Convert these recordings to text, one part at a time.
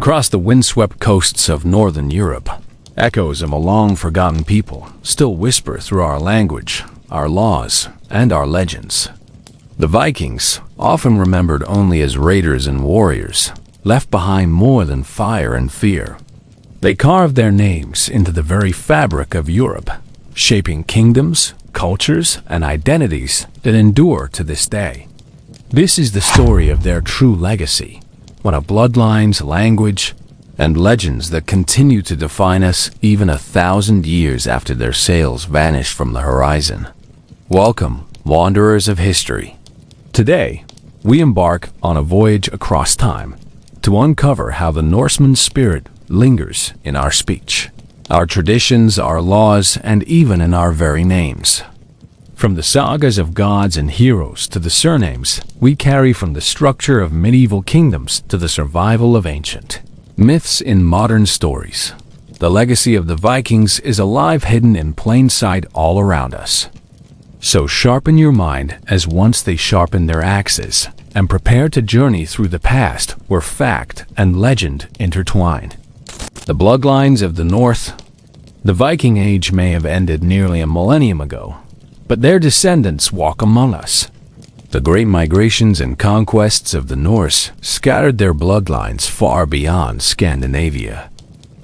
Across the windswept coasts of northern Europe, echoes of a long-forgotten people still whisper through our language, our laws, and our legends. The Vikings, often remembered only as raiders and warriors, left behind more than fire and fear. They carved their names into the very fabric of Europe, shaping kingdoms, cultures, and identities that endure to this day. This is the story of their true legacy, one of bloodlines, language, and legends that continue to define us even 1,000 years after their sails vanished from the horizon. Welcome, wanderers of history. Today, we embark on a voyage across time to uncover how the Norseman spirit lingers in our speech, our traditions, our laws, and even in our very names. From the sagas of gods and heroes to the surnames we carry from the structure of medieval kingdoms to the survival of ancient myths in modern stories, the legacy of the Vikings is alive, hidden in plain sight all around us. So sharpen your mind as once they sharpened their axes, and prepare to journey through the past where fact and legend intertwine. The bloodlines of the North. The Viking Age may have ended nearly a millennium ago, but their descendants walk among us. The great migrations and conquests of the Norse scattered their bloodlines far beyond Scandinavia.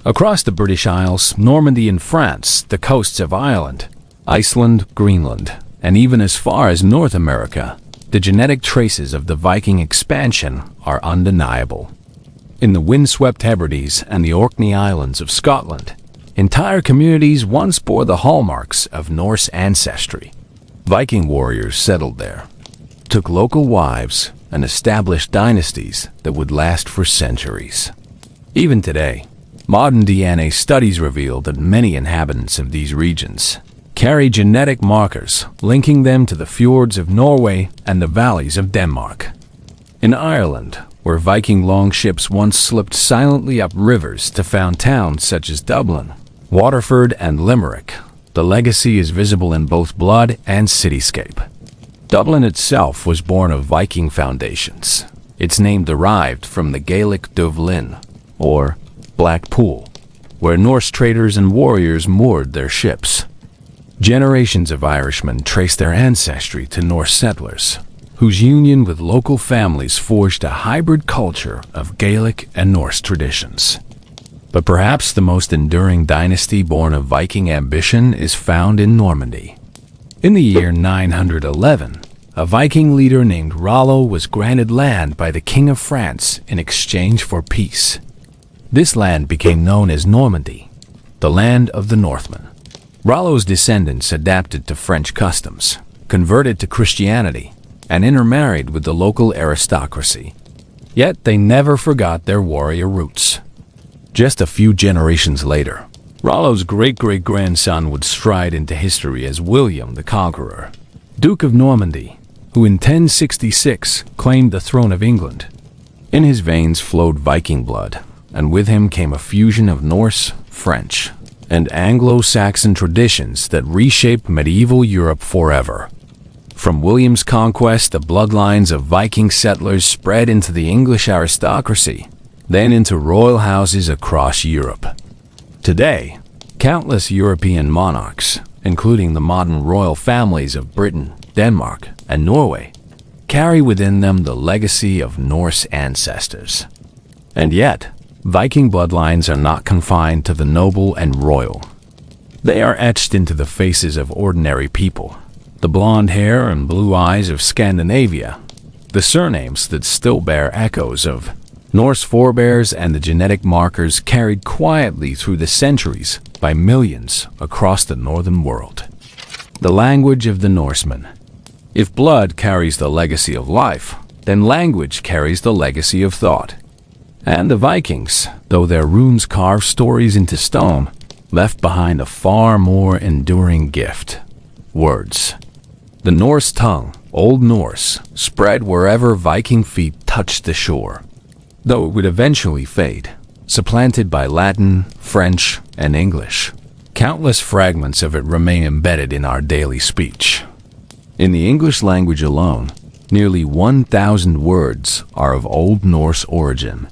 Across the British Isles, Normandy in France, the coasts of Ireland, Iceland, Greenland, and even as far as North America, the genetic traces of the Viking expansion are undeniable. In the windswept Hebrides and the Orkney Islands of Scotland, entire communities once bore the hallmarks of Norse ancestry. Viking warriors settled there, took local wives, and established dynasties that would last for centuries. Even today, modern DNA studies reveal that many inhabitants of these regions carry genetic markers linking them to the fjords of Norway and the valleys of Denmark. In Ireland, where Viking longships once slipped silently up rivers to found towns such as Dublin, Waterford, and Limerick, the legacy is visible in both blood and cityscape. Dublin itself was born of Viking foundations. Its name derived from the Gaelic Dublin, or Black Pool, where Norse traders and warriors moored their ships. Generations of Irishmen trace their ancestry to Norse settlers, whose union with local families forged a hybrid culture of Gaelic and Norse traditions. But perhaps the most enduring dynasty born of Viking ambition is found in Normandy. In the year 911, a Viking leader named Rollo was granted land by the King of France in exchange for peace. This land became known as Normandy, the land of the Northmen. Rollo's descendants adapted to French customs, converted to Christianity, and intermarried with the local aristocracy. Yet they never forgot their warrior roots. Just a few generations later, Rollo's great-great-grandson would stride into history as William the Conqueror, Duke of Normandy, who in 1066 claimed the throne of England. In his veins flowed Viking blood, and with him came a fusion of Norse, French, and Anglo-Saxon traditions that reshaped medieval Europe forever. From William's conquest, the bloodlines of Viking settlers spread into the English aristocracy, then into royal houses across Europe. Today, countless European monarchs, including the modern royal families of Britain, Denmark, and Norway, carry within them the legacy of Norse ancestors. And yet, Viking bloodlines are not confined to the noble and royal. They are etched into the faces of ordinary people, the blonde hair and blue eyes of Scandinavia, the surnames that still bear echoes of Norse forebears, and the genetic markers carried quietly through the centuries by millions across the northern world. The language of the Norsemen. If blood carries the legacy of life, then language carries the legacy of thought. And the Vikings, though their runes carve stories into stone, left behind a far more enduring gift: words. The Norse tongue, Old Norse, spread wherever Viking feet touched the shore, though it would eventually fade, supplanted by Latin, French, and English. Countless fragments of it remain embedded in our daily speech. In the English language alone, nearly 1,000 words are of Old Norse origin.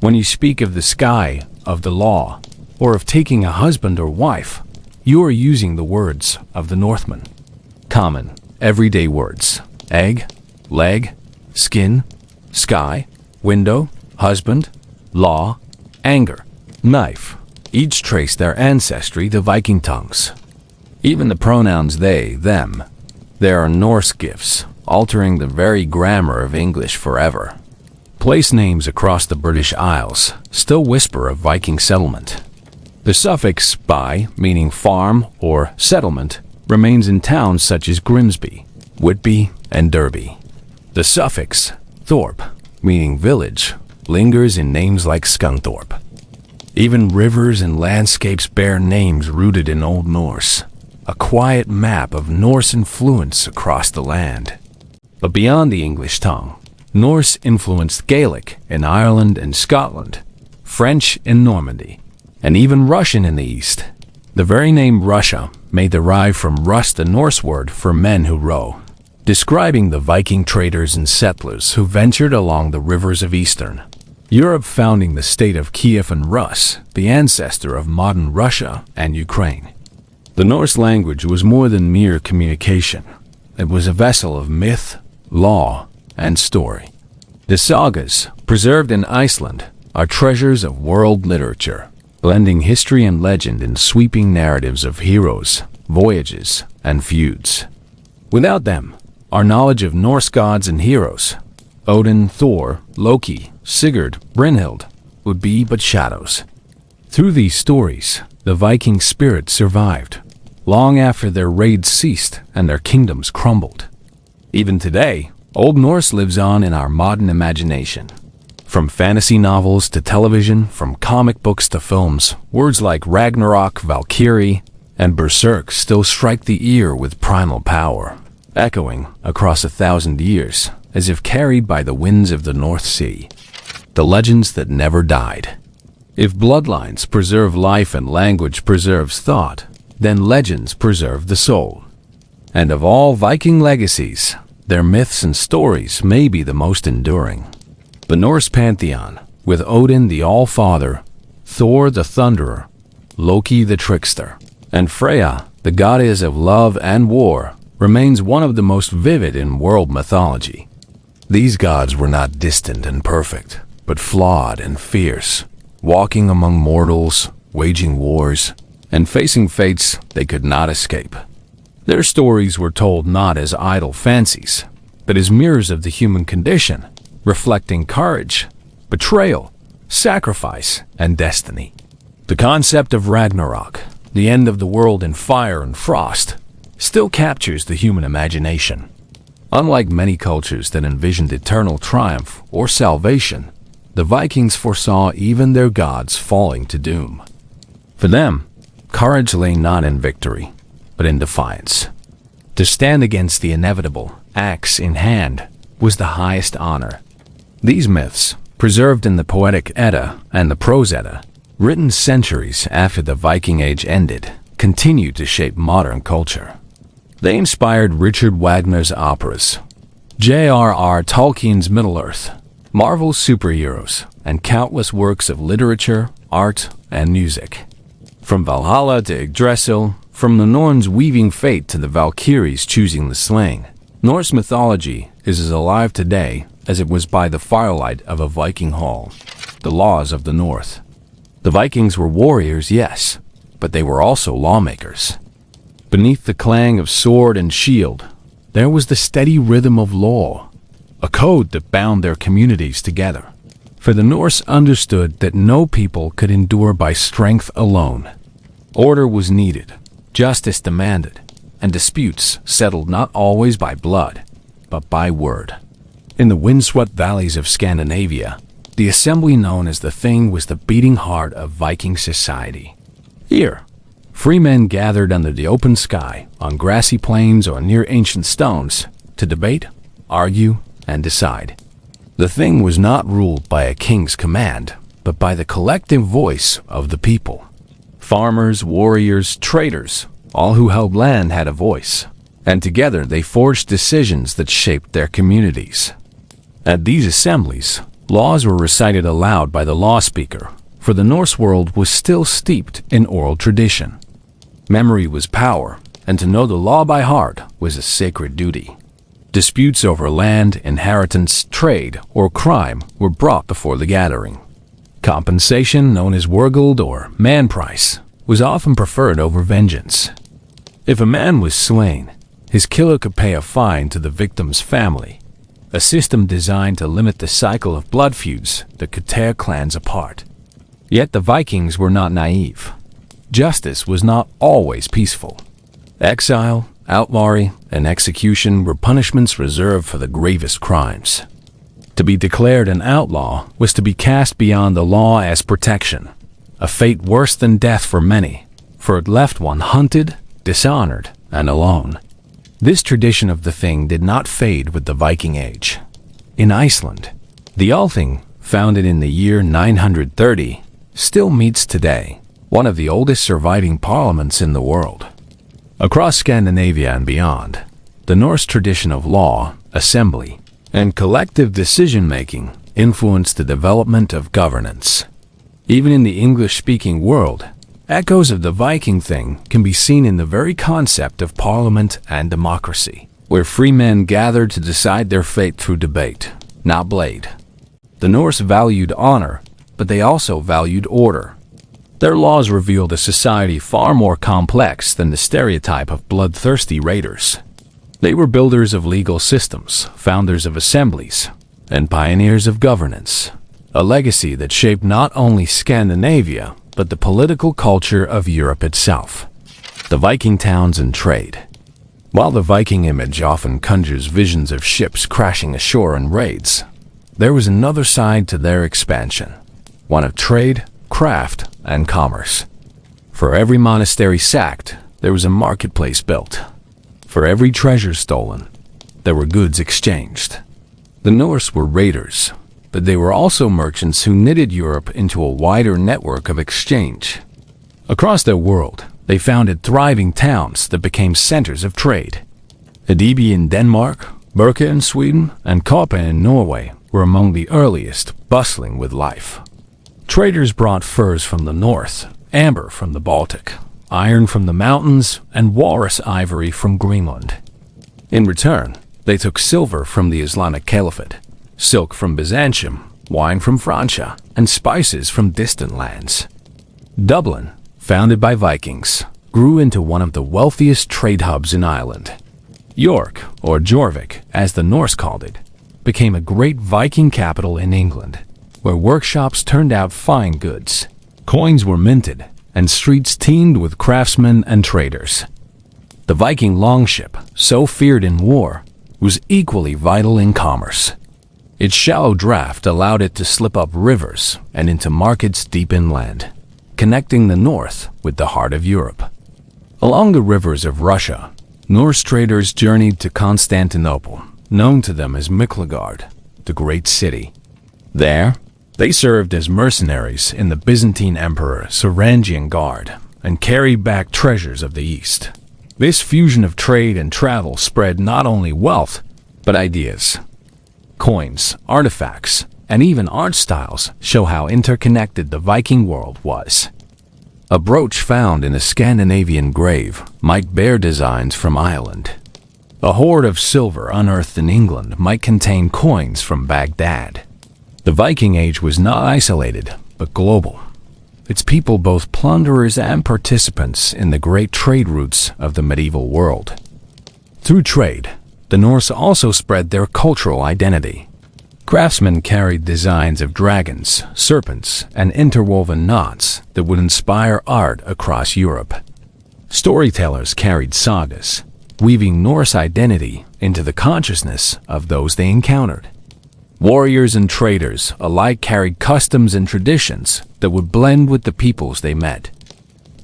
When you speak of the sky, of the law, or of taking a husband or wife, you are using the words of the Northmen. Common, everyday words: egg, leg, skin, sky, window, husband, law, anger, knife, each trace their ancestry to Viking tongues. Even the pronouns they, them, there are Norse gifts, altering the very grammar of English forever. Place names across the British Isles still whisper of Viking settlement. The suffix by, meaning farm or settlement, remains in towns such as Grimsby, Whitby, and Derby. The suffix thorp, meaning village, lingers in names like Scunthorpe. Even rivers and landscapes bear names rooted in Old Norse, a quiet map of Norse influence across the land. But beyond the English tongue, Norse influenced Gaelic in Ireland and Scotland, French in Normandy, and even Russian in the east. The very name Russia may derive from Rus, the Norse word for men who row, describing the Viking traders and settlers who ventured along the rivers of Eastern Europe, founding the state of Kiev, and Rus, the ancestor of modern Russia and Ukraine. The Norse language was more than mere communication. It was a vessel of myth, law, and story. The Sagas, preserved in Iceland, are treasures of world literature, blending history and legend in sweeping narratives of heroes, voyages, and feuds. Without them, our knowledge of Norse gods and heroes, Odin, Thor, Loki, Sigurd, Brynhild, would be but shadows. Through these stories, the Viking spirit survived, long after their raids ceased and their kingdoms crumbled. Even today, Old Norse lives on in our modern imagination. From fantasy novels to television, from comic books to films, words like Ragnarok, Valkyrie, and Berserk still strike the ear with primal power, echoing across 1,000 years, as if carried by the winds of the North Sea. The legends that never died. If bloodlines preserve life and language preserves thought, then legends preserve the soul. And of all Viking legacies, their myths and stories may be the most enduring. The Norse pantheon, with Odin the All-Father, Thor the Thunderer, Loki the Trickster, and Freya, the goddess of love and war, remains one of the most vivid in world mythology. These gods were not distant and perfect, but flawed and fierce, walking among mortals, waging wars, and facing fates they could not escape. Their stories were told not as idle fancies, but as mirrors of the human condition, reflecting courage, betrayal, sacrifice, and destiny. The concept of Ragnarok, the end of the world in fire and frost, still captures the human imagination. Unlike many cultures that envisioned eternal triumph or salvation, the Vikings foresaw even their gods falling to doom. For them, courage lay not in victory, but in defiance. To stand against the inevitable, axe in hand, was the highest honor. These myths, preserved in the Poetic Edda and the Prose Edda, written centuries after the Viking Age ended, continue to shape modern culture. They inspired Richard Wagner's operas, J.R.R. Tolkien's Middle-earth, Marvel's superheroes, and countless works of literature, art, and music. From Valhalla to Yggdrasil, from the Norns weaving fate to the Valkyries choosing the slaying, Norse mythology is as alive today as it was by the firelight of a Viking hall. The laws of the North. The Vikings were warriors, yes, but they were also lawmakers. Beneath the clang of sword and shield, there was the steady rhythm of law, a code that bound their communities together. For the Norse understood that no people could endure by strength alone. Order was needed, justice demanded, and disputes settled not always by blood, but by word. In the windswept valleys of Scandinavia, the assembly known as the Thing was the beating heart of Viking society. Here, free men gathered under the open sky, on grassy plains or near ancient stones, to debate, argue, and decide. The Thing was not ruled by a king's command, but by the collective voice of the people. Farmers, warriors, traders, all who held land had a voice, and together they forged decisions that shaped their communities. At these assemblies, Laws were recited aloud by the law speaker, for the Norse world was still steeped in oral tradition. Memory was power, and to know the law by heart was a sacred duty. Disputes over land, inheritance, trade, or crime were brought before the gathering. Compensation, known as wergild or man price, was often preferred over vengeance. If a man was slain, his killer could pay a fine to the victim's family, a system designed to limit the cycle of blood feuds that could tear clans apart. Yet the Vikings were not naive. Justice was not always peaceful. Exile, outlawry, and execution were punishments reserved for the gravest crimes. To be declared an outlaw was to be cast beyond the law as protection, a fate worse than death for many, for it left one hunted, dishonored, and alone. This tradition of the thing did not fade with the Viking Age. In Iceland, the Althing, founded in the year 930, still meets today, one of the oldest surviving parliaments in the world. Across Scandinavia and beyond, the Norse tradition of law, assembly, and collective decision-making influenced the development of governance. Even in the English-speaking world, echoes of the Viking thing can be seen in the very concept of parliament and democracy, where free men gathered to decide their fate through debate, not blade. The Norse valued honor, but they also valued order. Their laws revealed a society far more complex than the stereotype of bloodthirsty raiders. They were builders of legal systems, founders of assemblies, and pioneers of governance, a legacy that shaped not only Scandinavia, but the political culture of Europe itself. The Viking towns and trade. While the Viking image often conjures visions of ships crashing ashore in raids, there was another side to their expansion, one of trade, craft, and commerce. For every monastery sacked, there was a marketplace built. For every treasure stolen, there were goods exchanged. The Norse were raiders, but they were also merchants who knitted Europe into a wider network of exchange. Across their world, they founded thriving towns that became centers of trade. Edeby in Denmark, Birka in Sweden, and Koppe in Norway were among the earliest, bustling with life. Traders brought furs from the north, amber from the Baltic, iron from the mountains, and walrus ivory from Greenland. In return, they took silver from the Islamic Caliphate, silk from Byzantium, wine from Francia, and spices from distant lands. Dublin, founded by Vikings, grew into one of the wealthiest trade hubs in Ireland. York, or Jorvik, as the Norse called it, became a great Viking capital in England, where workshops turned out fine goods, coins were minted, and streets teemed with craftsmen and traders. The Viking longship, so feared in war, was equally vital in commerce. Its shallow draft allowed it to slip up rivers and into markets deep inland, connecting the north with the heart of Europe. Along the rivers of Russia, Norse traders journeyed to Constantinople, known to them as Miklagard, the great city. There, they served as mercenaries in the Byzantine Emperor Sarangian Guard and carried back treasures of the East. This fusion of trade and travel spread not only wealth, but ideas. Coins, artifacts, and even art styles show how interconnected the Viking world was. A brooch found in a Scandinavian grave might bear designs from Ireland. A hoard of silver unearthed in England might contain coins from Baghdad. The Viking Age was not isolated, but global. Its people both plunderers and participants in the great trade routes of the medieval world. Through trade, the Norse also spread their cultural identity. Craftsmen carried designs of dragons, serpents, and interwoven knots that would inspire art across Europe. Storytellers carried sagas, weaving Norse identity into the consciousness of those they encountered. Warriors and traders alike carried customs and traditions that would blend with the peoples they met.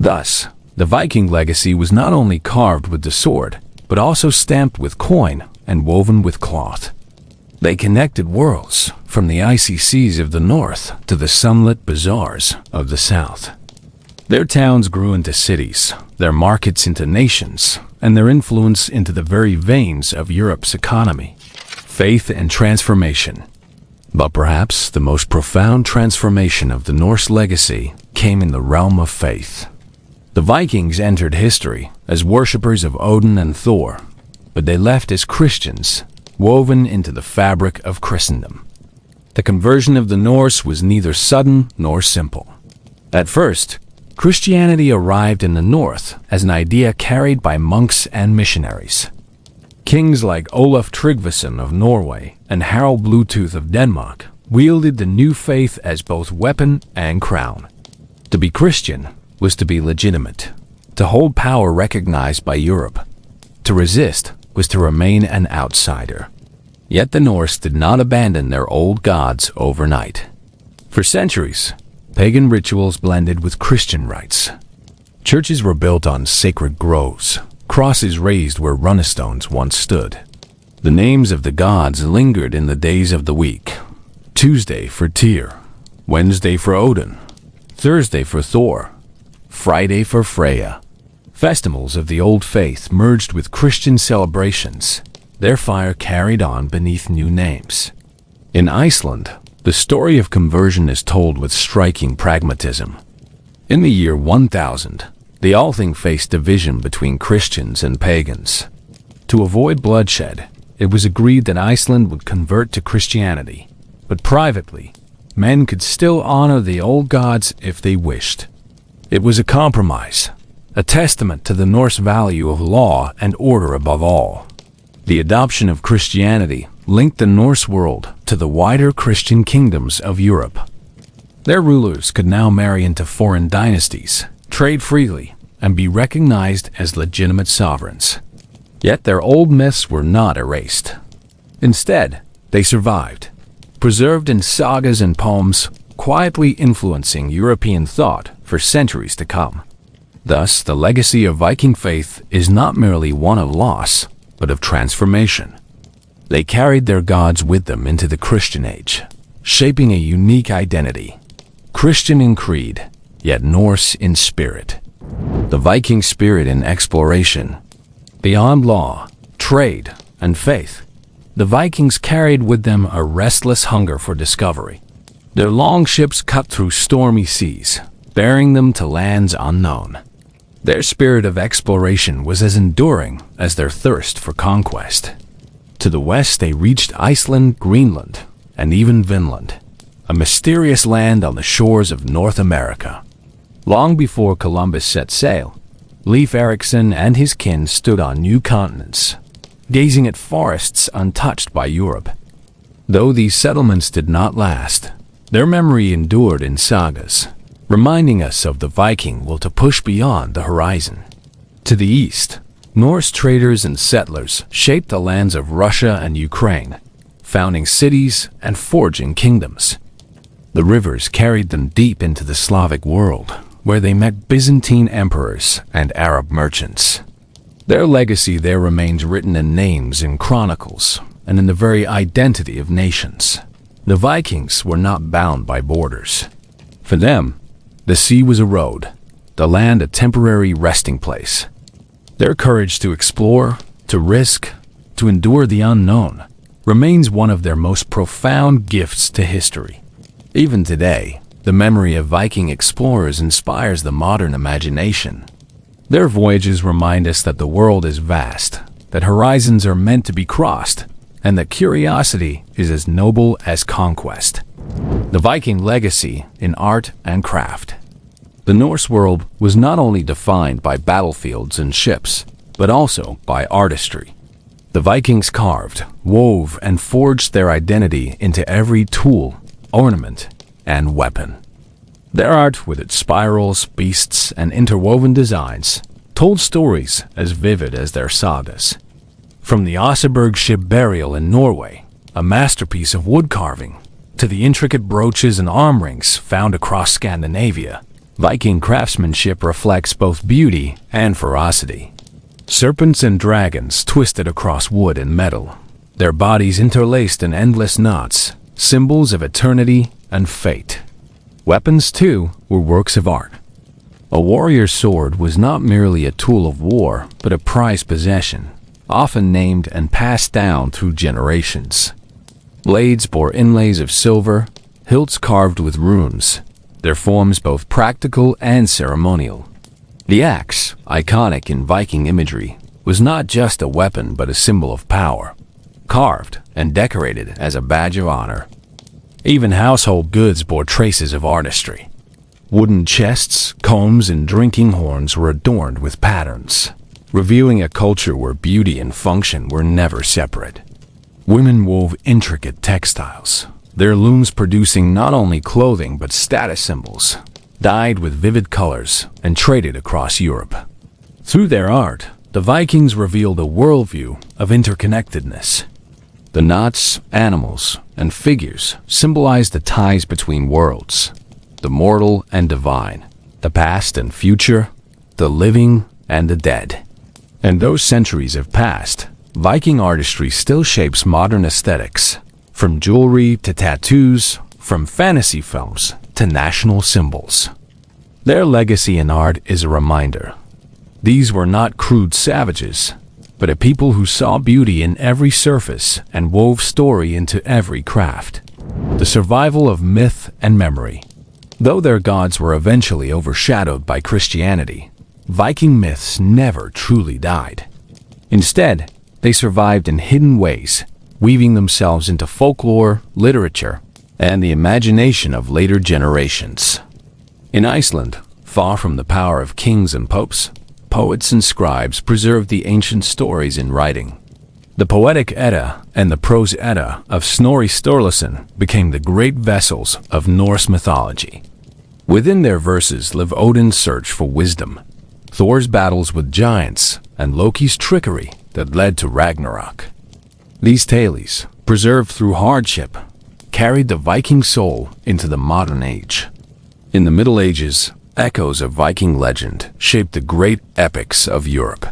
Thus, the Viking legacy was not only carved with the sword, but also stamped with coin and woven with cloth. They connected worlds, from the icy seas of the north to the sunlit bazaars of the south. Their towns grew into cities, their markets into nations, and their influence into the very veins of Europe's economy. Faith and transformation. But perhaps the most profound transformation of the Norse legacy came in the realm of faith. The Vikings entered history as worshippers of Odin and Thor, but they left as Christians, woven into the fabric of Christendom. The conversion of the Norse was neither sudden nor simple. At first, Christianity arrived in the north as an idea carried by monks and missionaries. Kings like Olaf Tryggvason of Norway and Harald Bluetooth of Denmark wielded the new faith as both weapon and crown. To be Christian was to be legitimate, to hold power recognized by Europe. To resist was to remain an outsider. Yet the Norse did not abandon their old gods overnight. For centuries, pagan rituals blended with Christian rites. Churches were built on sacred groves, crosses raised where runestones once stood. The names of the gods lingered in the days of the week. Tuesday for Tyr, Wednesday for Odin, Thursday for Thor, Friday for Freya. Festivals of the old faith merged with Christian celebrations, their fire carried on beneath new names. In Iceland, the story of conversion is told with striking pragmatism. In the year 1000, the Althing faced division between Christians and pagans. To avoid bloodshed, it was agreed that Iceland would convert to Christianity, but privately, men could still honor the old gods if they wished. It was a compromise, a testament to the Norse value of law and order above all. The adoption of Christianity linked the Norse world to the wider Christian kingdoms of Europe. Their rulers could now marry into foreign dynasties, trade freely, and be recognized as legitimate sovereigns. Yet their old myths were not erased. Instead, they survived, preserved in sagas and poems, quietly influencing European thought for centuries to come. Thus, the legacy of Viking faith is not merely one of loss, but of transformation. They carried their gods with them into the Christian age, shaping a unique identity, Christian in creed, yet Norse in spirit. The Viking spirit in exploration. Beyond law, trade, and faith, the Vikings carried with them a restless hunger for discovery. Their longships cut through stormy seas, bearing them to lands unknown. Their spirit of exploration was as enduring as their thirst for conquest. To the west they reached Iceland, Greenland, and even Vinland, a mysterious land on the shores of North America. Long before Columbus set sail, Leif Erikson and his kin stood on new continents, gazing at forests untouched by Europe. Though these settlements did not last, their memory endured in sagas, reminding us of the Viking will to push beyond the horizon. To the east, Norse traders and settlers shaped the lands of Russia and Ukraine, founding cities and forging kingdoms. The rivers carried them deep into the Slavic world, where they met Byzantine emperors and Arab merchants. Their legacy there remains written in names and chronicles, and in the very identity of nations. The Vikings were not bound by borders. For them, the sea was a road, the land a temporary resting place. Their courage to explore, to risk, to endure the unknown remains one of their most profound gifts to history. Even today, the memory of Viking explorers inspires the modern imagination. Their voyages remind us that the world is vast, that horizons are meant to be crossed, and that curiosity is as noble as conquest. The Viking legacy in art and craft. The Norse world was not only defined by battlefields and ships, but also by artistry. The Vikings carved, wove, and forged their identity into every tool, ornament, and weapon. Their art, with its spirals, beasts, and interwoven designs, told stories as vivid as their sagas. From the Oseberg ship burial in Norway, a masterpiece of wood carving, to the intricate brooches and arm rings found across Scandinavia, Viking craftsmanship reflects both beauty and ferocity. Serpents and dragons twisted across wood and metal, their bodies interlaced in endless knots, symbols of eternity and fate. Weapons, too, were works of art. A warrior's sword was not merely a tool of war, but a prized possession, often named and passed down through generations. Blades bore inlays of silver, hilts carved with runes, their forms both practical and ceremonial. The axe, iconic in Viking imagery, was not just a weapon but a symbol of power, carved and decorated as a badge of honor. Even household goods bore traces of artistry. Wooden chests, combs, and drinking horns were adorned with patterns, revealing a culture where beauty and function were never separate. Women wove intricate textiles, their looms producing not only clothing but status symbols, dyed with vivid colors and traded across Europe. Through their art, the Vikings revealed a worldview of interconnectedness. The knots, animals, and figures symbolized the ties between worlds, the mortal and divine, the past and future, the living and the dead. And though centuries have passed, Viking artistry still shapes modern aesthetics, from jewelry to tattoos, from fantasy films to national symbols. Their legacy in art is a reminder. These were not crude savages, but a people who saw beauty in every surface and wove story into every craft. The survival of myth and memory. Though their gods were eventually overshadowed by Christianity, Viking myths never truly died. Instead, they survived in hidden ways, weaving themselves into folklore, literature, and the imagination of later generations. In Iceland, far from the power of kings and popes, poets and scribes preserved the ancient stories in writing. The Poetic Edda and the Prose Edda of Snorri Sturluson became the great vessels of Norse mythology. Within their verses live Odin's search for wisdom, Thor's battles with giants, and Loki's trickery that led to Ragnarok. These tales, preserved through hardship, carried the Viking soul into the modern age. In the Middle Ages, echoes of Viking legend shaped the great epics of Europe.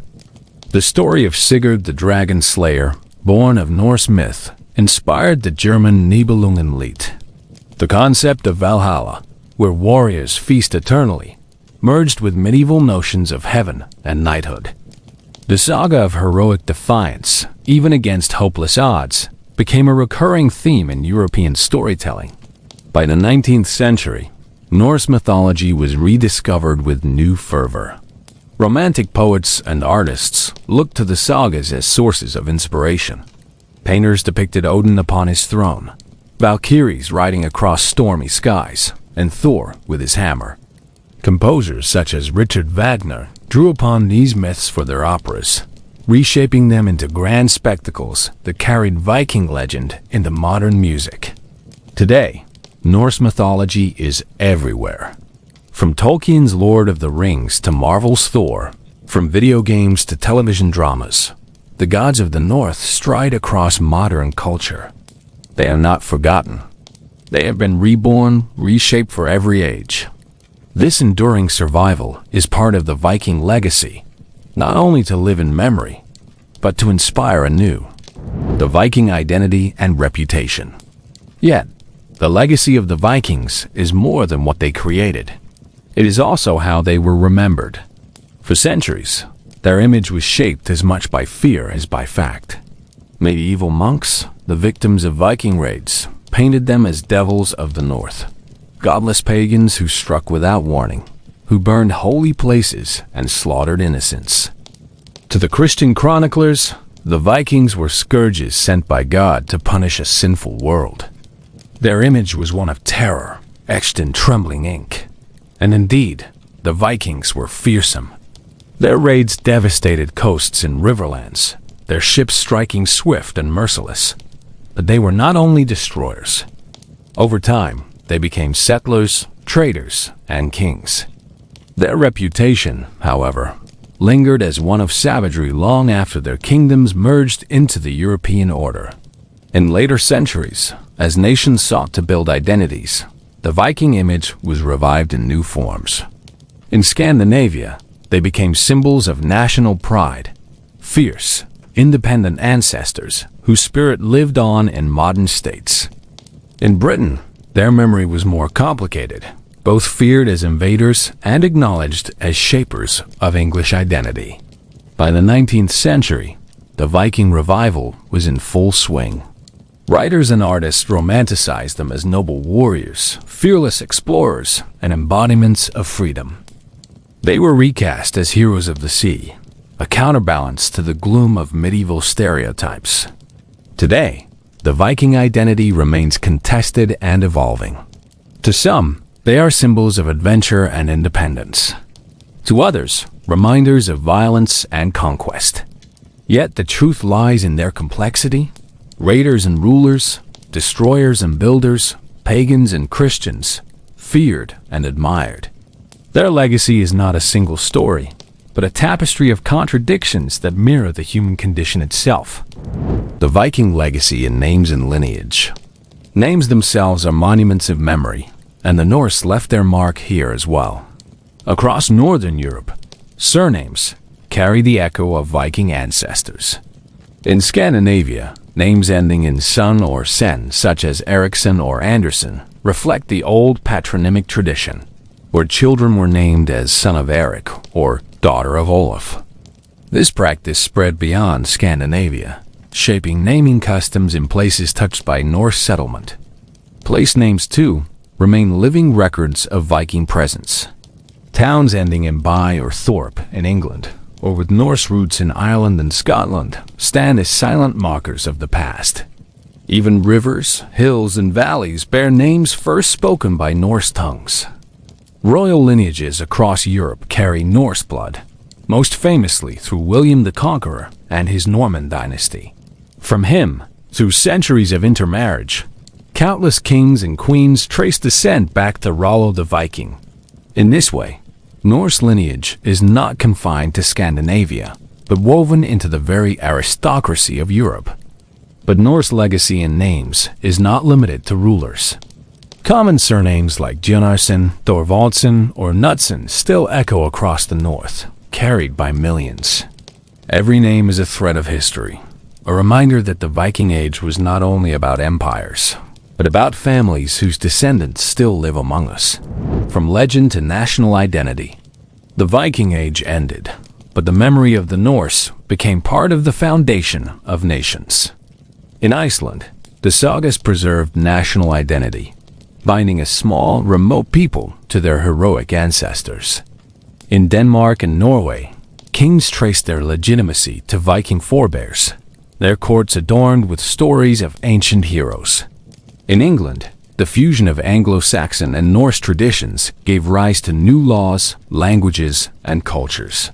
The story of Sigurd the Dragon Slayer, born of Norse myth, inspired the German Nibelungenlied. The concept of Valhalla, where warriors feast eternally, merged with medieval notions of heaven and knighthood. The saga of heroic defiance, even against hopeless odds, became a recurring theme in European storytelling. By the 19th century, Norse mythology was rediscovered with new fervor. Romantic poets and artists looked to the sagas as sources of inspiration. Painters depicted Odin upon his throne, Valkyries riding across stormy skies, and Thor with his hammer. Composers such as Richard Wagner drew upon these myths for their operas, reshaping them into grand spectacles that carried Viking legend into modern music. Today, Norse mythology is everywhere. From Tolkien's Lord of the Rings to Marvel's Thor, from video games to television dramas, the gods of the North stride across modern culture. They are not forgotten. They have been reborn, reshaped for every age. This enduring survival is part of the Viking legacy, not only to live in memory, but to inspire anew. The Viking identity and reputation. Yet, the legacy of the Vikings is more than what they created. It is also how they were remembered. For centuries, their image was shaped as much by fear as by fact. Medieval monks, the victims of Viking raids, painted them as devils of the north. Godless pagans who struck without warning, who burned holy places and slaughtered innocents. To the Christian chroniclers, the Vikings were scourges sent by God to punish a sinful world. Their image was one of terror, etched in trembling ink. And indeed, the Vikings were fearsome. Their raids devastated coasts and riverlands, their ships striking swift and merciless. But they were not only destroyers. Over time, they became settlers, traders, and kings. Their reputation, however, lingered as one of savagery long after their kingdoms merged into the European order. In later centuries, as nations sought to build identities, the Viking image was revived in new forms. In Scandinavia, they became symbols of national pride, fierce, independent ancestors whose spirit lived on in modern states. In Britain, their memory was more complicated, both feared as invaders and acknowledged as shapers of English identity. By the 19th century, the Viking revival was in full swing. Writers and artists romanticized them as noble warriors, fearless explorers, and embodiments of freedom. They were recast as heroes of the sea, a counterbalance to the gloom of medieval stereotypes. Today, the Viking identity remains contested and evolving. To some, they are symbols of adventure and independence. To others, reminders of violence and conquest. Yet the truth lies in their complexity. Raiders and rulers, destroyers and builders, pagans and Christians, feared and admired. Their legacy is not a single story, but a tapestry of contradictions that mirror the human condition itself. The Viking legacy in names and lineage. Names themselves are monuments of memory, and the Norse left their mark here as well. Across Northern Europe, surnames carry the echo of Viking ancestors. In Scandinavia, names ending in son or sen, such as Eriksson or Anderson, reflect the old patronymic tradition, where children were named as son of Eric or daughter of Olaf. This practice spread beyond Scandinavia, shaping naming customs in places touched by Norse settlement. Place names, too, remain living records of Viking presence. Towns ending in by or thorpe in England, or with Norse roots in Ireland and Scotland, stand as silent markers of the past. Even rivers, hills, and valleys bear names first spoken by Norse tongues. Royal lineages across Europe carry Norse blood, most famously through William the Conqueror and his Norman dynasty. From him, through centuries of intermarriage, countless kings and queens trace descent back to Rollo the Viking. In this way, Norse lineage is not confined to Scandinavia, but woven into the very aristocracy of Europe. But Norse legacy in names is not limited to rulers. Common surnames like Gunnarsson, Thorvaldsson, or Knutson still echo across the north, carried by millions. Every name is a thread of history, a reminder that the Viking Age was not only about empires, but about families whose descendants still live among us. From legend to national identity, the Viking Age ended, but the memory of the Norse became part of the foundation of nations. In Iceland, the Sagas preserved national identity, binding a small, remote people to their heroic ancestors. In Denmark and Norway, kings traced their legitimacy to Viking forebears, their courts adorned with stories of ancient heroes. In England, the fusion of Anglo-Saxon and Norse traditions gave rise to new laws, languages, and cultures.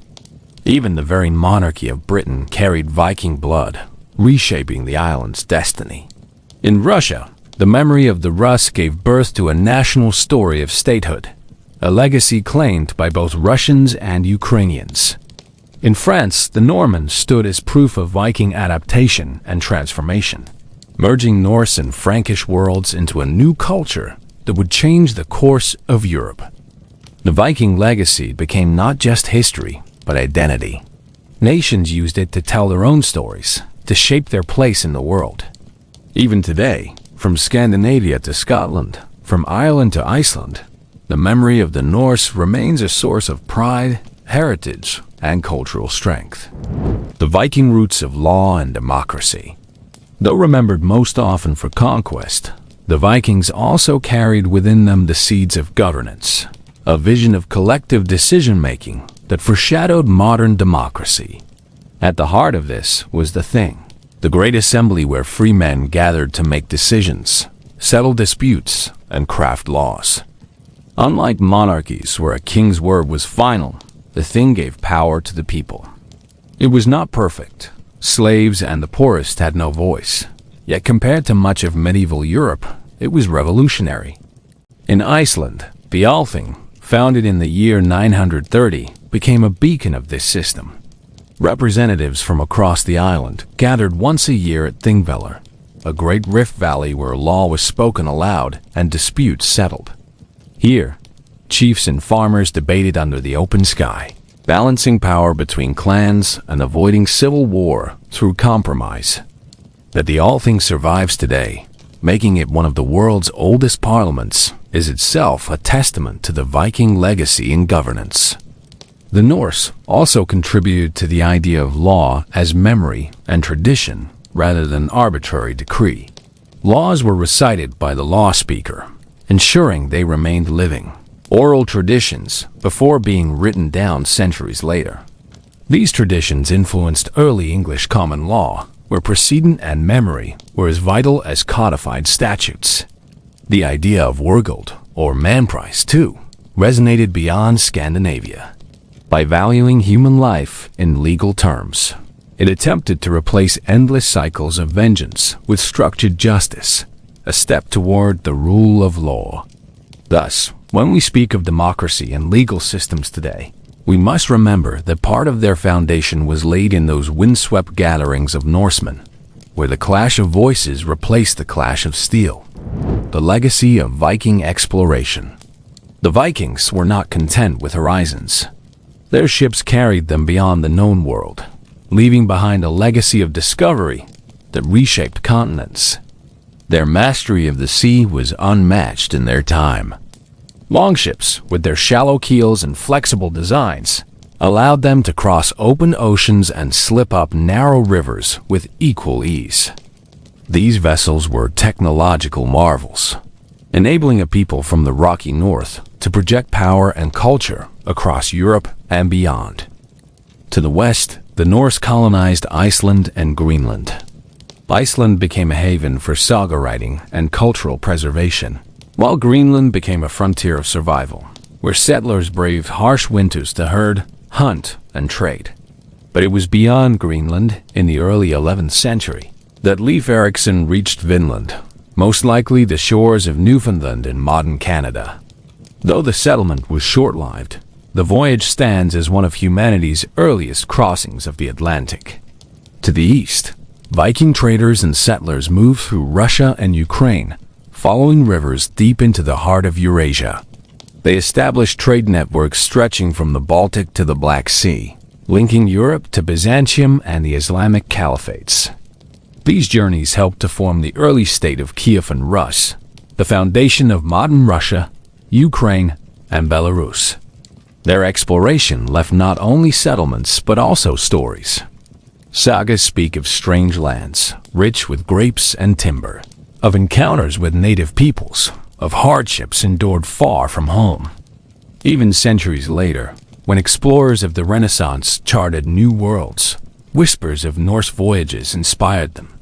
Even the very monarchy of Britain carried Viking blood, reshaping the island's destiny. In Russia, the memory of the Rus gave birth to a national story of statehood, a legacy claimed by both Russians and Ukrainians. In France, the Normans stood as proof of Viking adaptation and transformation, merging Norse and Frankish worlds into a new culture that would change the course of Europe. The Viking legacy became not just history, but identity. Nations used it to tell their own stories, to shape their place in the world. Even today, from Scandinavia to Scotland, from Ireland to Iceland, the memory of the Norse remains a source of pride, heritage, and cultural strength. The Viking roots of law and democracy. Though remembered most often for conquest, the Vikings also carried within them the seeds of governance, a vision of collective decision-making that foreshadowed modern democracy. At the heart of this was the Thing, the great assembly where free men gathered to make decisions, settle disputes, and craft laws. Unlike monarchies where a king's word was final, the Thing gave power to the people. It was not perfect. Slaves and the poorest had no voice, yet compared to much of medieval Europe, it was revolutionary. In Iceland, the Althing, founded in the year 930, became a beacon of this system. Representatives from across the island gathered once a year at Thingvellir, a great rift valley where law was spoken aloud and disputes settled. Here, chiefs and farmers debated under the open sky, balancing power between clans and avoiding civil war through compromise. That the Althing survives today, making it one of the world's oldest parliaments, is itself a testament to the Viking legacy in governance. The Norse also contributed to the idea of law as memory and tradition rather than arbitrary decree. Laws were recited by the law speaker, ensuring they remained living, oral traditions before being written down centuries later. These traditions influenced early English common law, where precedent and memory were as vital as codified statutes. The idea of wergild, or man price, too, resonated beyond Scandinavia. By valuing human life in legal terms, it attempted to replace endless cycles of vengeance with structured justice, a step toward the rule of law. Thus, when we speak of democracy and legal systems today, we must remember that part of their foundation was laid in those windswept gatherings of Norsemen, where the clash of voices replaced the clash of steel. The legacy of Viking exploration. The Vikings were not content with horizons. Their ships carried them beyond the known world, leaving behind a legacy of discovery that reshaped continents. Their mastery of the sea was unmatched in their time. Longships, with their shallow keels and flexible designs, allowed them to cross open oceans and slip up narrow rivers with equal ease. These vessels were technological marvels, enabling a people from the rocky north to project power and culture across Europe and beyond. To the west, the Norse colonized Iceland and Greenland. Iceland became a haven for saga writing and cultural preservation, while Greenland became a frontier of survival, where settlers braved harsh winters to herd, hunt, and trade. But it was beyond Greenland, in the early 11th century, that Leif Erikson reached Vinland, most likely the shores of Newfoundland in modern Canada. Though the settlement was short-lived, the voyage stands as one of humanity's earliest crossings of the Atlantic. To the east, Viking traders and settlers moved through Russia and Ukraine, following rivers deep into the heart of Eurasia. They established trade networks stretching from the Baltic to the Black Sea, linking Europe to Byzantium and the Islamic caliphates. These journeys helped to form the early state of Kievan Rus, the foundation of modern Russia, Ukraine, and Belarus. Their exploration left not only settlements but also stories. Sagas speak of strange lands, rich with grapes and timber, of encounters with native peoples, of hardships endured far from home. Even centuries later, when explorers of the Renaissance charted new worlds, whispers of Norse voyages inspired them.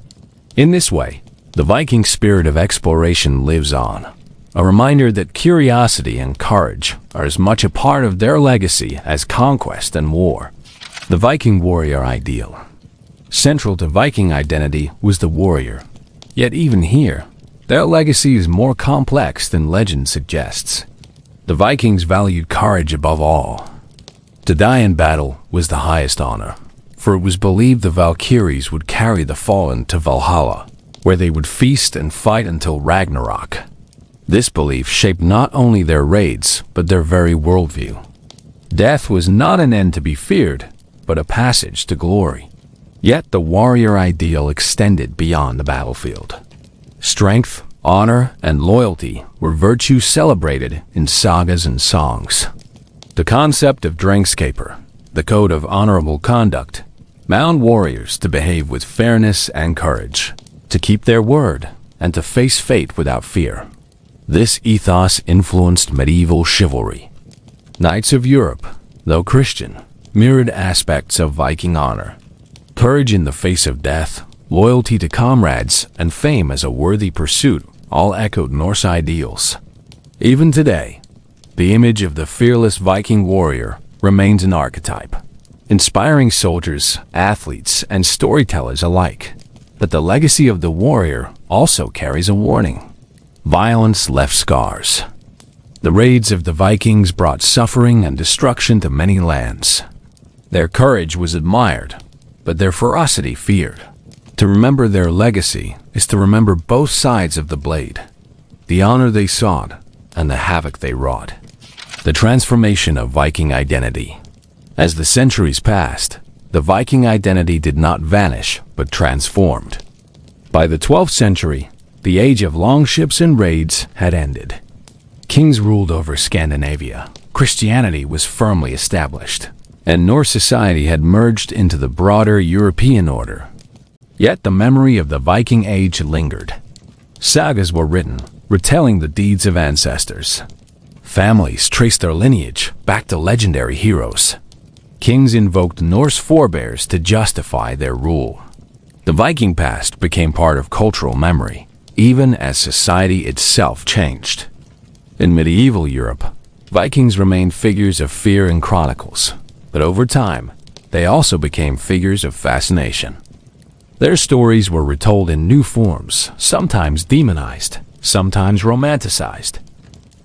In this way, the Viking spirit of exploration lives on, a reminder that curiosity and courage are as much a part of their legacy as conquest and war. The Viking warrior ideal. Central to Viking identity was the warrior. Yet even here, their legacy is more complex than legend suggests. The Vikings valued courage above all. To die in battle was the highest honor, for it was believed the Valkyries would carry the fallen to Valhalla, where they would feast and fight until Ragnarok. This belief shaped not only their raids, but their very worldview. Death was not an end to be feared, but a passage to glory. Yet the warrior ideal extended beyond the battlefield. Strength, honor, and loyalty were virtues celebrated in sagas and songs. The concept of Drengskaper, the code of honorable conduct, bound warriors to behave with fairness and courage, to keep their word, and to face fate without fear. This ethos influenced medieval chivalry. Knights of Europe, though Christian, mirrored aspects of Viking honor. Courage in the face of death, loyalty to comrades, and fame as a worthy pursuit all echoed Norse ideals. Even today, the image of the fearless Viking warrior remains an archetype, inspiring soldiers, athletes, and storytellers alike. But the legacy of the warrior also carries a warning. Violence left scars. The raids of the Vikings brought suffering and destruction to many lands. Their courage was admired, but their ferocity feared. To remember their legacy is to remember both sides of the blade, the honor they sought and the havoc they wrought. The transformation of Viking identity. As the centuries passed, the Viking identity did not vanish but transformed. By the 12th century, the age of longships and raids had ended. Kings ruled over Scandinavia, Christianity was firmly established, and Norse society had merged into the broader European order. Yet the memory of the Viking Age lingered. Sagas were written, retelling the deeds of ancestors. Families traced their lineage back to legendary heroes. Kings invoked Norse forebears to justify their rule. The Viking past became part of cultural memory, even as society itself changed. In medieval Europe, Vikings remained figures of fear in chronicles, but over time, they also became figures of fascination. Their stories were retold in new forms, sometimes demonized, sometimes romanticized.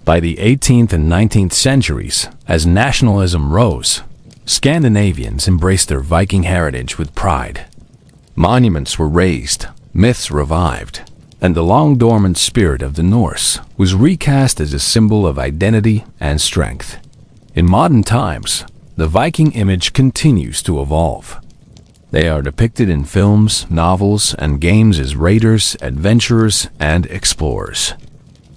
By the 18th and 19th centuries, as nationalism rose, Scandinavians embraced their Viking heritage with pride. Monuments were raised, myths revived, and the long-dormant spirit of the Norse was recast as a symbol of identity and strength. In modern times, the Viking image continues to evolve. They are depicted in films, novels, and games as raiders, adventurers, and explorers.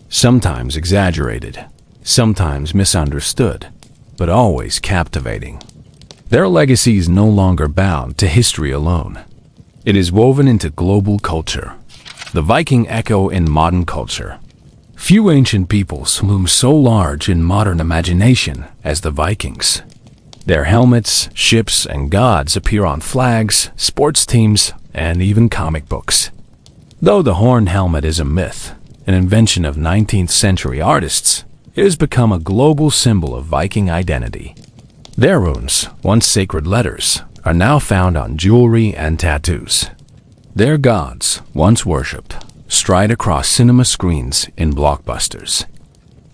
Sometimes exaggerated, sometimes misunderstood, but always captivating. Their legacy is no longer bound to history alone. It is woven into global culture. The Viking echo in modern culture. Few ancient peoples loom so large in modern imagination as the Vikings. Their helmets, ships, and gods appear on flags, sports teams, and even comic books. Though the horned helmet is a myth, an invention of 19th century artists, it has become a global symbol of Viking identity. Their runes, once sacred letters, are now found on jewelry and tattoos. Their gods, once worshipped, stride across cinema screens in blockbusters.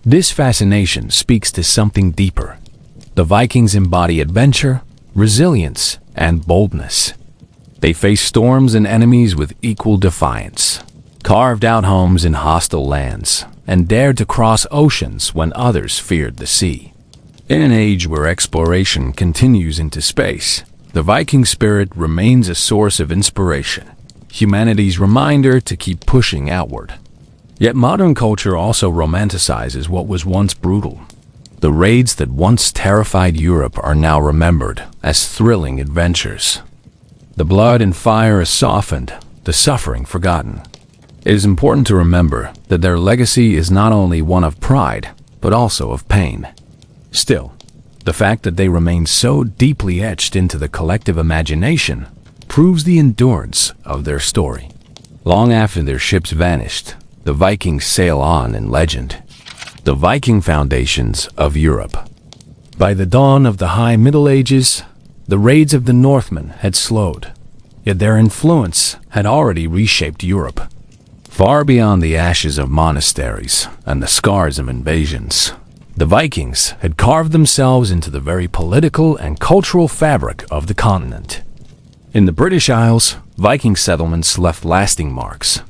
This fascination speaks to something deeper. The Vikings embody adventure, resilience, and boldness. They face storms and enemies with equal defiance, carved out homes in hostile lands, and dared to cross oceans when others feared the sea. In an age where exploration continues into space, the Viking spirit remains a source of inspiration, humanity's reminder to keep pushing outward. Yet modern culture also romanticizes what was once brutal. The raids that once terrified Europe are now remembered as thrilling adventures. The blood and fire is softened, the suffering forgotten. It is important to remember that their legacy is not only one of pride, but also of pain. Still, the fact that they remain so deeply etched into the collective imagination proves the endurance of their story. Long after their ships vanished, the Vikings sail on in legend. The Viking foundations of Europe. By the dawn of the High Middle Ages, the raids of the Northmen had slowed, yet their influence had already reshaped Europe. Far beyond the ashes of monasteries and the scars of invasions, the Vikings had carved themselves into the very political and cultural fabric of the continent. In the British Isles, Viking settlements left lasting marks.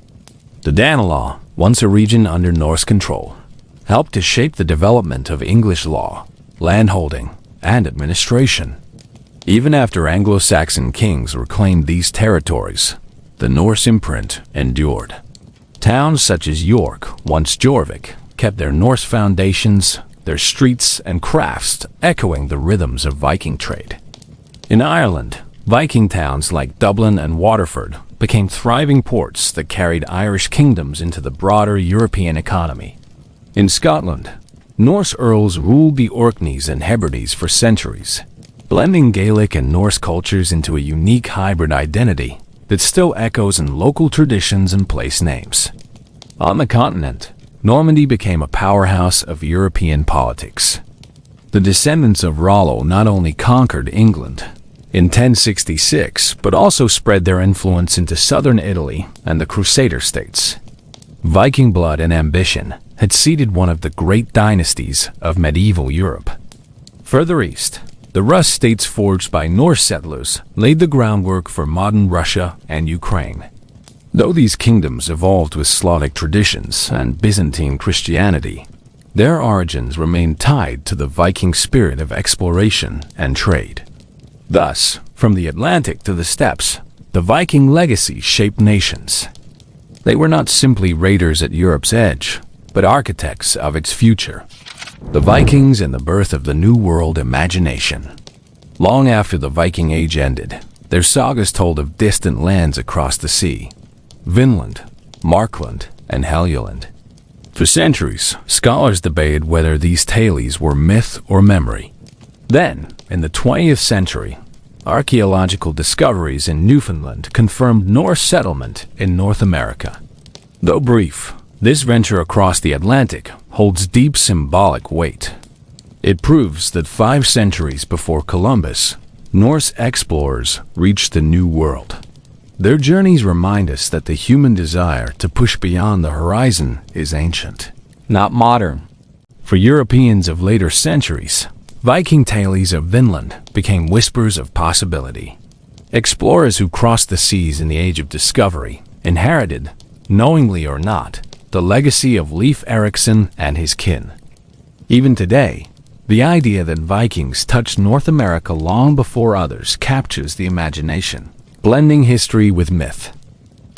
The Danelaw, once a region under Norse control, helped to shape the development of English law, landholding, and administration. Even after Anglo-Saxon kings reclaimed these territories, the Norse imprint endured. Towns such as York, once Jorvik, kept their Norse foundations, their streets and crafts echoing the rhythms of Viking trade. In Ireland, Viking towns like Dublin and Waterford became thriving ports that carried Irish kingdoms into the broader European economy. In Scotland, Norse earls ruled the Orkneys and Hebrides for centuries, blending Gaelic and Norse cultures into a unique hybrid identity that still echoes in local traditions and place names. On the continent, Normandy became a powerhouse of European politics. The descendants of Rollo not only conquered England in 1066, but also spread their influence into southern Italy and the Crusader states. Viking blood and ambition had seeded one of the great dynasties of medieval Europe. Further east, the Rus states forged by Norse settlers laid the groundwork for modern Russia and Ukraine. Though these kingdoms evolved with Slavic traditions and Byzantine Christianity, their origins remained tied to the Viking spirit of exploration and trade. Thus, from the Atlantic to the steppes, the Viking legacy shaped nations. They were not simply raiders at Europe's edge, but architects of its future. The Vikings and the birth of the New World imagination. Long after the Viking Age ended, their sagas told of distant lands across the sea. Vinland, Markland, and Helluland. For centuries, scholars debated whether these tales were myth or memory. Then, in the 20th century, archaeological discoveries in Newfoundland confirmed Norse settlement in North America. Though brief, this venture across the Atlantic holds deep symbolic weight. It proves that 5 centuries before Columbus, Norse explorers reached the New World. Their journeys remind us that the human desire to push beyond the horizon is ancient, not modern. For Europeans of later centuries, Viking tales of Vinland became whispers of possibility. Explorers who crossed the seas in the Age of Discovery inherited, knowingly or not, the legacy of Leif Erikson and his kin. Even today, the idea that Vikings touched North America long before others captures the imagination, blending history with myth.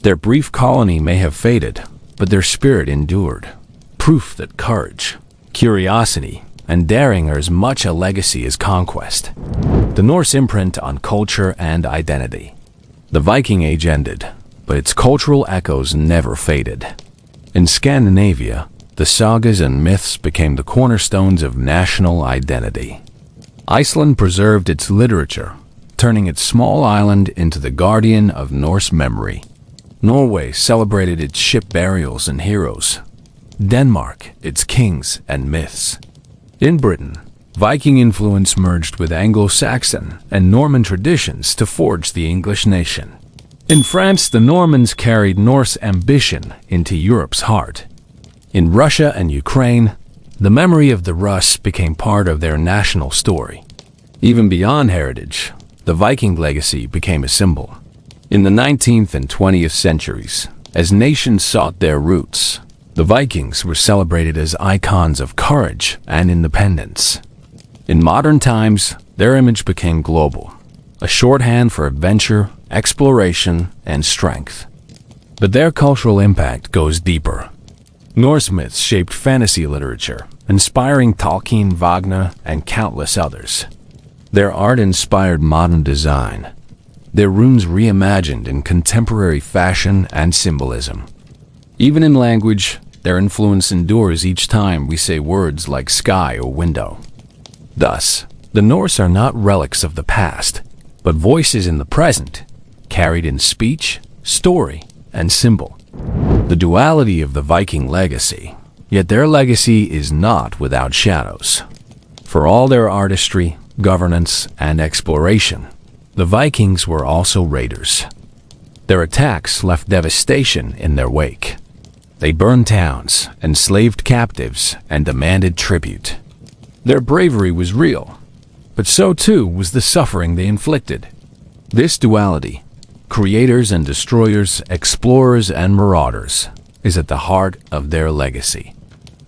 Their brief colony may have faded, but their spirit endured, proof that courage, curiosity, and daring are as much a legacy as conquest. The Norse imprint on culture and identity. The Viking Age ended, but its cultural echoes never faded. In Scandinavia, the sagas and myths became the cornerstones of national identity. Iceland preserved its literature, turning its small island into the guardian of Norse memory. Norway celebrated its ship burials and heroes. Denmark, its kings and myths. In Britain, Viking influence merged with Anglo-Saxon and Norman traditions to forge the English nation. In France, the Normans carried Norse ambition into Europe's heart. In Russia and Ukraine, the memory of the Rus became part of their national story. Even beyond heritage, the Viking legacy became a symbol. In the 19th and 20th centuries, as nations sought their roots, the Vikings were celebrated as icons of courage and independence. In modern times, their image became global, a shorthand for adventure, exploration, and strength. But their cultural impact goes deeper. Norse myths shaped fantasy literature, inspiring Tolkien, Wagner, and countless others. Their art inspired modern design, their runes reimagined in contemporary fashion and symbolism. Even in language, their influence endures each time we say words like sky or window. Thus, the Norse are not relics of the past, but voices in the present, carried in speech, story, and symbol. The duality of the Viking legacy, yet their legacy is not without shadows. For all their artistry, governance, and exploration, the Vikings were also raiders. Their attacks left devastation in their wake. They burned towns, enslaved captives, and demanded tribute. Their bravery was real, but so too was the suffering they inflicted. This duality, creators and destroyers, explorers and marauders, is at the heart of their legacy.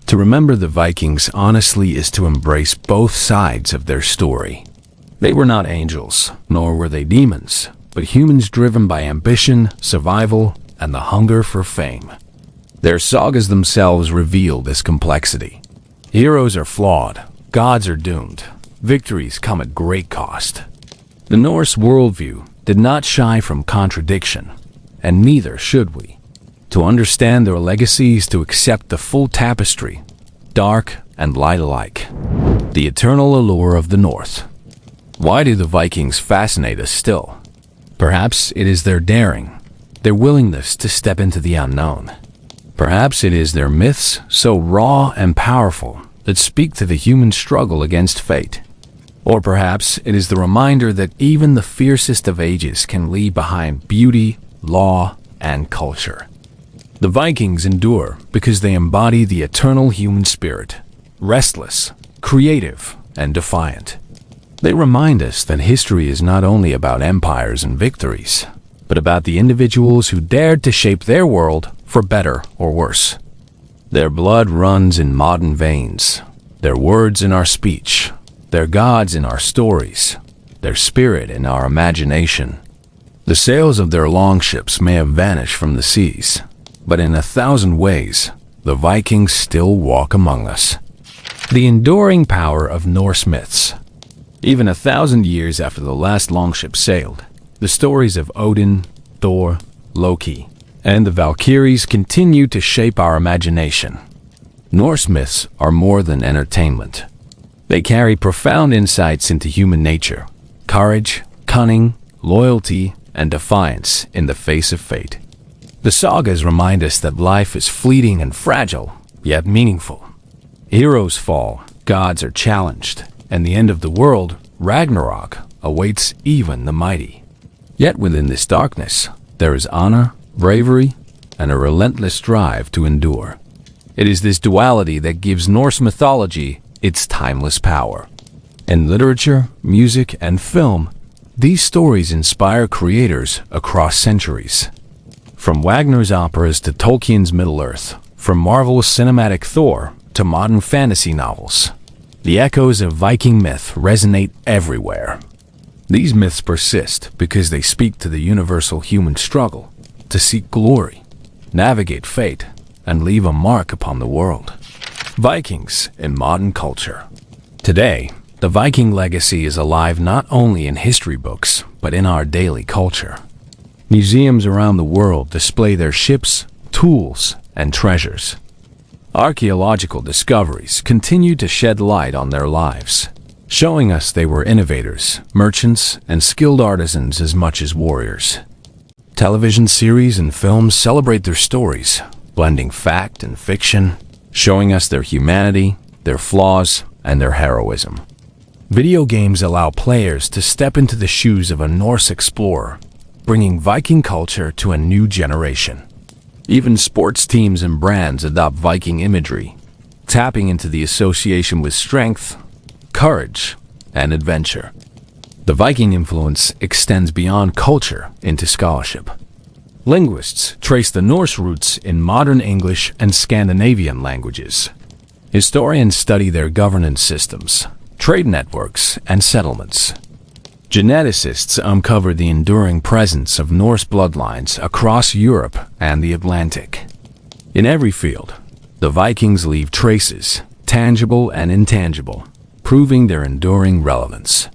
To remember the Vikings honestly is to embrace both sides of their story. They were not angels, nor were they demons, but humans driven by ambition, survival, and the hunger for fame. Their sagas themselves reveal this complexity. Heroes are flawed, gods are doomed, victories come at great cost. The Norse worldview did not shy from contradiction, and neither should we. To understand their legacies, to accept the full tapestry, dark and light alike. The eternal allure of the North. Why do the Vikings fascinate us still? Perhaps it is their daring, their willingness to step into the unknown. Perhaps it is their myths, so raw and powerful, that speak to the human struggle against fate. Or perhaps it is the reminder that even the fiercest of ages can leave behind beauty, law, and culture. The Vikings endure because they embody the eternal human spirit, restless, creative, and defiant. They remind us that history is not only about empires and victories, but about the individuals who dared to shape their world for better or worse. Their blood runs in modern veins, their words in our speech, their gods in our stories, their spirit in our imagination. The sails of their longships may have vanished from the seas, but in 1,000 ways, the Vikings still walk among us. The enduring power of Norse myths. Even 1,000 years after the last longship sailed, the stories of Odin, Thor, Loki, and the Valkyries continue to shape our imagination. Norse myths are more than entertainment. They carry profound insights into human nature, courage, cunning, loyalty, and defiance in the face of fate. The sagas remind us that life is fleeting and fragile, yet meaningful. Heroes fall, gods are challenged, and the end of the world, Ragnarok, awaits even the mighty. Yet within this darkness, there is honor, bravery, and a relentless drive to endure. It is this duality that gives Norse mythology its timeless power. In literature, music, and film, these stories inspire creators across centuries. From Wagner's operas to Tolkien's Middle-earth, from Marvel's cinematic Thor to modern fantasy novels, the echoes of Viking myth resonate everywhere. These myths persist because they speak to the universal human struggle to seek glory, navigate fate, and leave a mark upon the world. Vikings in modern culture. Today, the Viking legacy is alive not only in history books, but in our daily culture. Museums around the world display their ships, tools, and treasures. Archaeological discoveries continue to shed light on their lives, showing us they were innovators, merchants, and skilled artisans as much as warriors. Television series and films celebrate their stories, blending fact and fiction, showing us their humanity, their flaws, and their heroism. Video games allow players to step into the shoes of a Norse explorer, bringing Viking culture to a new generation. Even sports teams and brands adopt Viking imagery, tapping into the association with strength, courage, and adventure. The Viking influence extends beyond culture into scholarship. Linguists trace the Norse roots in modern English and Scandinavian languages. Historians study their governance systems, trade networks, and settlements. Geneticists uncover the enduring presence of Norse bloodlines across Europe and the Atlantic. In every field, the Vikings leave traces, tangible and intangible, proving their enduring relevance.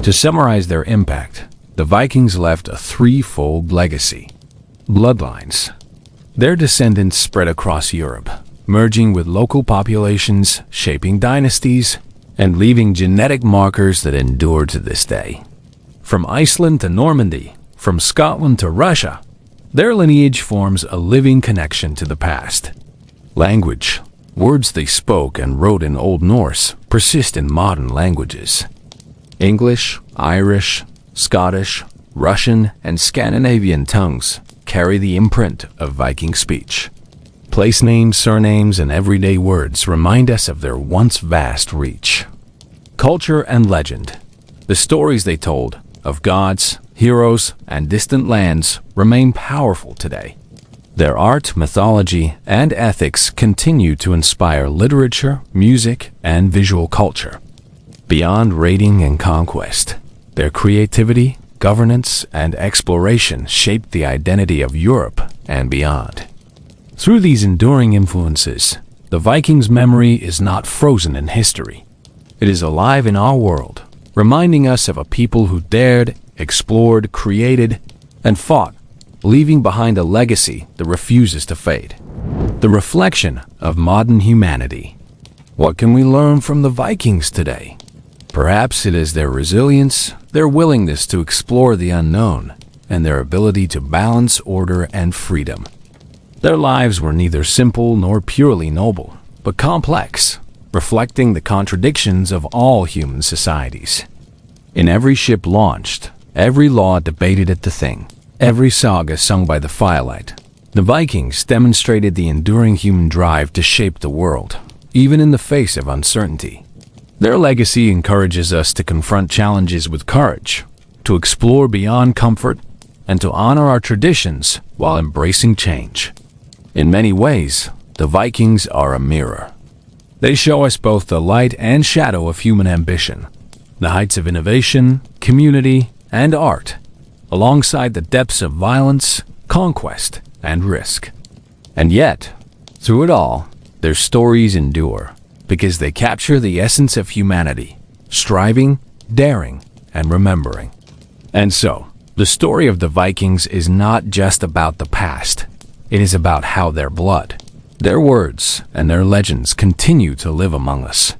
To summarize their impact, the Vikings left a threefold legacy. Bloodlines. Their descendants spread across Europe, merging with local populations, shaping dynasties, and leaving genetic markers that endure to this day. From Iceland to Normandy, from Scotland to Russia, their lineage forms a living connection to the past. Language. Words they spoke and wrote in Old Norse persist in modern languages. English, Irish, Scottish, Russian, and Scandinavian tongues carry the imprint of Viking speech. Place names, surnames, and everyday words remind us of their once vast reach. Culture and legend. The stories they told of gods, heroes, and distant lands remain powerful today. Their art, mythology, and ethics continue to inspire literature, music, and visual culture. Beyond raiding and conquest, their creativity, governance, and exploration shaped the identity of Europe and beyond. Through these enduring influences, the Vikings' memory is not frozen in history. It is alive in our world, reminding us of a people who dared, explored, created, and fought, leaving behind a legacy that refuses to fade. The reflection of modern humanity. What can we learn from the Vikings today? Perhaps it is their resilience, their willingness to explore the unknown, and their ability to balance order and freedom. Their lives were neither simple nor purely noble, but complex, reflecting the contradictions of all human societies. In every ship launched, every law debated at the Thing, every saga sung by the firelight, the Vikings demonstrated the enduring human drive to shape the world, even in the face of uncertainty. Their legacy encourages us to confront challenges with courage, to explore beyond comfort, and to honor our traditions while embracing change. In many ways, the Vikings are a mirror. They show us both the light and shadow of human ambition, the heights of innovation, community, and art, alongside the depths of violence, conquest, and risk. And yet, through it all, their stories endure, because they capture the essence of humanity, striving, daring, and remembering. And so, the story of the Vikings is not just about the past, It is about how their blood, their words, and their legends continue to live among us.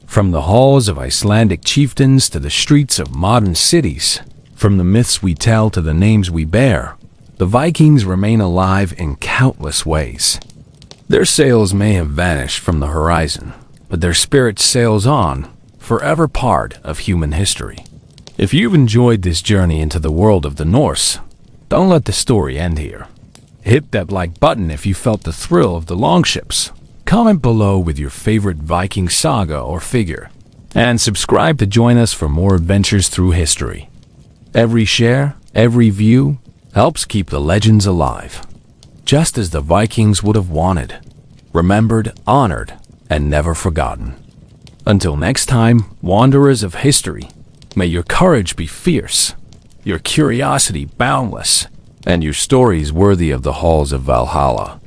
From the halls of Icelandic chieftains to the streets of modern cities, from the myths we tell to the names we bear, the Vikings remain alive in countless ways. Their sails may have vanished from the horizon, but their spirit sails on, forever part of human history. If you've enjoyed this journey into the world of the Norse, don't let the story end here. Hit that like button if you felt the thrill of the longships. Comment below with your favorite Viking saga or figure, and subscribe to join us for more adventures through history. Every share, every view, helps keep the legends alive, just as the Vikings would have wanted, remembered, honored, and never forgotten. Until next time, wanderers of history, may your courage be fierce, your curiosity boundless, and your stories worthy of the halls of Valhalla.